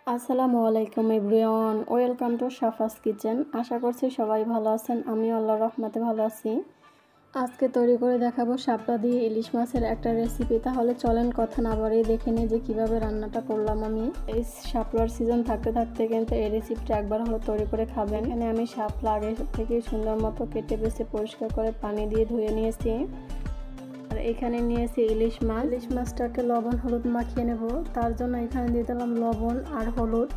আসসালামু আলাইকুম everyone, welcome to Safa's kitchen. আশা করছি সবাই ভালো আছেন। আমি আল্লাহর রহমতে ভালো আছি। আজকে তৈরি করে দেখাবো শাপলা দিয়ে ইলিশ মাছের একটা রেসিপি। তাহলে চলেন কথা না বাড়িয়ে দেখে নিই যে কীভাবে রান্নাটা করলাম আমি। এই শাপলার সিজন থাকতে থাকতে কিন্তু এই রেসিপিটা একবার হলো তৈরি করে খাবেন। এখানে আমি শাপলা আগে থেকে সুন্দর মতো কেটে বেছে পরিষ্কার করে পানি দিয়ে ধুয়ে নিয়েছি। আর এখানে নিয়েছি ইলিশ মাছ। ইলিশ মাছটাকে লবণ হলুদ মাখিয়ে নেব। তার জন্য এখানে দিয়ে দিলাম লবণ আর হলুদ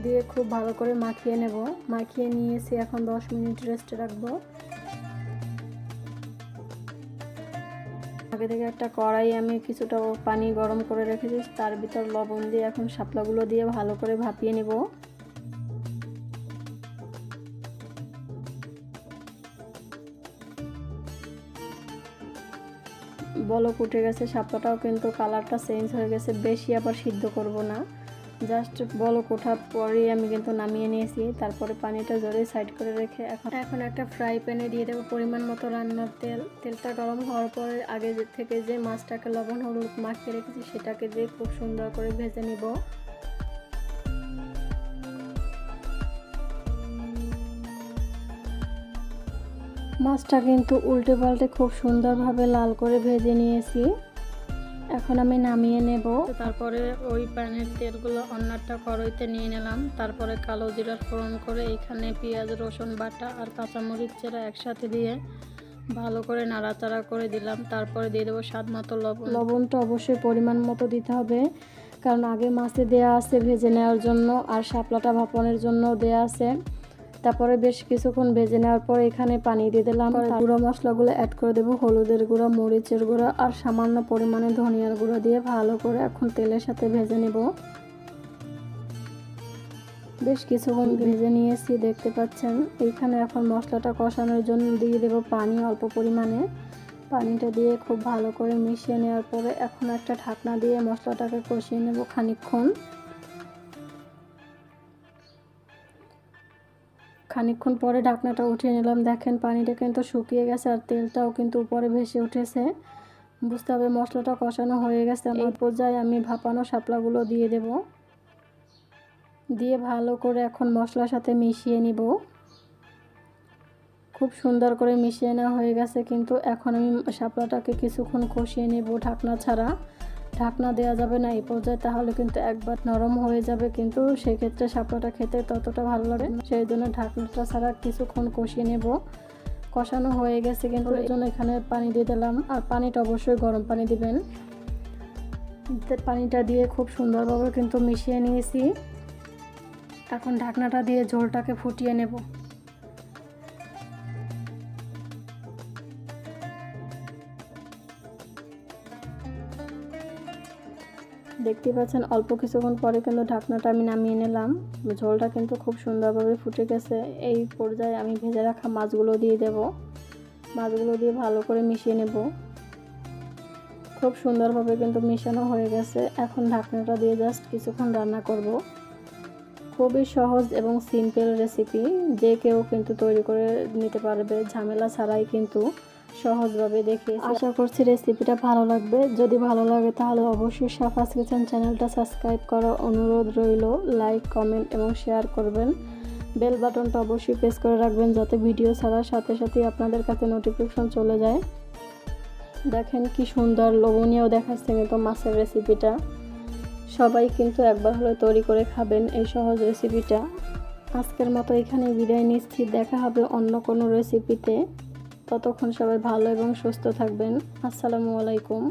দিয়ে খুব ভালো করে মাখিয়ে নেব। মাখিয়ে নিয়েছি, এখন 10 মিনিট রেস্টে রাখবো। আগে থেকে একটা কড়াই আমি কিছুটা পানি গরম করে রেখেছি, তার ভিতর লবণ দিয়ে এখন শাপলাগুলো দিয়ে ভালো করে ভাপিয়ে নেব। বলক উঠে গেছে, শাপলাটাও কিন্তু কালারটা চেঞ্জ হয়ে গেছে। বেশি আবার সিদ্ধ করব না, জাস্ট বলক ওঠার পরেই আমি কিন্তু নামিয়ে নিয়েছি। তারপরে পানিটা জড়িয়ে সাইড করে রেখে এখন একটা ফ্রাই প্যানে দিয়ে দেবো পরিমাণ মতো রান্নার তেল। তেলটা গরম হওয়ার পরে আগে থেকে যে মাছটাকে লবণ হলুদ মাখিয়ে রেখেছি সেটাকে দিয়ে খুব সুন্দর করে ভেজে নিব। মাছটা কিন্তু উল্টে পাল্টে খুব সুন্দরভাবে লাল করে ভেজে নিয়েছি। এখন আমি নামিয়ে নেব। তারপরে ওই প্যানের তেলগুলো অন্যটা কড়াইতে নিয়ে নিলাম। তারপরে কালো জিরার ফোড়ন করে এখানে পেঁয়াজ রসুন বাটা আর কাঁচামরিচ চেরা একসাথে দিয়ে ভালো করে নাড়াচাড়া করে দিলাম। তারপরে দিয়ে দেবো স্বাদ মতো লবণ। লবণটা অবশ্যই পরিমাণ মতো দিতে হবে, কারণ আগে মাছে দেয়া আছে ভেজে নেওয়ার জন্য, আর শাপলাটা ভাপানোর জন্য দেয়া আছে। তারপরে বেশ কিছুক্ষণ ভেজে নেওয়ার পর এখানে পানি দিয়ে দিলাম। গুঁড়ো মশলাগুলো অ্যাড করে দেবো, হলুদের গুঁড়া, মরিচের গুঁড়া আর সামান্য পরিমাণে ধনিয়ার গুঁড়া দিয়ে ভালো করে এখন তেলের সাথে ভেজে নেব। বেশ কিছুক্ষণ ভেজে নিয়েছি, দেখতে পাচ্ছেন। এইখানে এখন মশলাটা কষানোর জন্য দিয়ে দেব পানি অল্প পরিমাণে। পানিটা দিয়ে খুব ভালো করে মিশিয়ে নেওয়ার পরে এখন একটা ঢাকনা দিয়ে মশলাটাকে কষিয়ে নেব খানিকক্ষণ। পরে ঢাকনাটা উঠিয়ে নিলাম। দেখেন পানিটা কিন্তু শুকিয়ে গেছে আর তেলটাও কিন্তু উপরে ভেসে উঠেছে। বুঝতে হবে মশলাটা কষানো হয়ে গেছে। এই পর্যায়ে আমি ভাপানো শাপলাগুলো দিয়ে দেব। দিয়ে ভালো করে এখন মশলার সাথে মিশিয়ে নিব। খুব সুন্দর করে মিশিয়ে নেওয়া হয়ে গেছে, কিন্তু এখন আমি শাপলাটাকে কিছুক্ষণ কষিয়ে নেব ঢাকনা ছাড়া। ঢাকনা দেওয়া যাবে না এই পর্যায়ে, তাহলে কিন্তু একবার নরম হয়ে যাবে, কিন্তু সেক্ষেত্রে শাপলাটা খেতে ততটা ভালো লাগে। সেই জন্য ঢাকনাটা ছাড়া কিছুক্ষণ কষিয়ে নেব। কষানো হয়ে গেছে, কিন্তু এর জন্য এখানে পানি দিয়ে দিলাম। আর পানিটা অবশ্যই গরম পানি দিবেন। পানিটা দিয়ে খুব সুন্দরভাবে কিন্তু মিশিয়ে নিয়েছি। এখন ঢাকনাটা দিয়ে ঝোলটাকে ফুটিয়ে নেব। দেখতে পাচ্ছেন অল্প কিছুক্ষণ পরে কিন্তু ঢাকনাটা আমি নামিয়ে নিলাম। ঝোলটা কিন্তু খুব সুন্দরভাবে ফুটে গেছে। এই পর্যায়ে আমি ভেজে রাখা মাছগুলো দিয়ে দেব। মাছগুলো দিয়ে ভালো করে মিশিয়ে নেব। খুব সুন্দরভাবে কিন্তু মিশানো হয়ে গেছে। এখন ঢাকনাটা দিয়ে জাস্ট কিছুক্ষণ রান্না করব। খুবই সহজ এবং সিম্পল রেসিপি, যে কেউ কিন্তু তৈরি করে নিতে পারবে, ঝামেলা ছাড়াই কিন্তু সহজভাবে দেখিয়েছি। আশা করছি রেসিপিটা ভালো লাগবে। যদি ভালো লাগে তাহলে অবশ্যই সাফাস কিচেন চ্যানেলটা সাবস্ক্রাইব করার অনুরোধ রইল। লাইক, কমেন্ট এবং শেয়ার করবেন। বেল বাটনটা অবশ্যই প্রেস করে রাখবেন, যাতে ভিডিও ছাড়ার সাথে সাথেই আপনাদের কাছে নোটিফিকেশন চলে যায়। দেখেন কি সুন্দর লোভনীয় দেখাচ্ছে কিন্তু মাছের রেসিপিটা। সবাই কিন্তু একবার হলে তৈরি করে খাবেন এই সহজ রেসিপিটা। আজকের মতো এখানে বিদায় নিচ্ছি। দেখা হবে অন্য কোনো রেসিপিতে। ততক্ষণ সবাই ভালো এবং সুস্থ থাকবেন। আসসালামু আলাইকুম।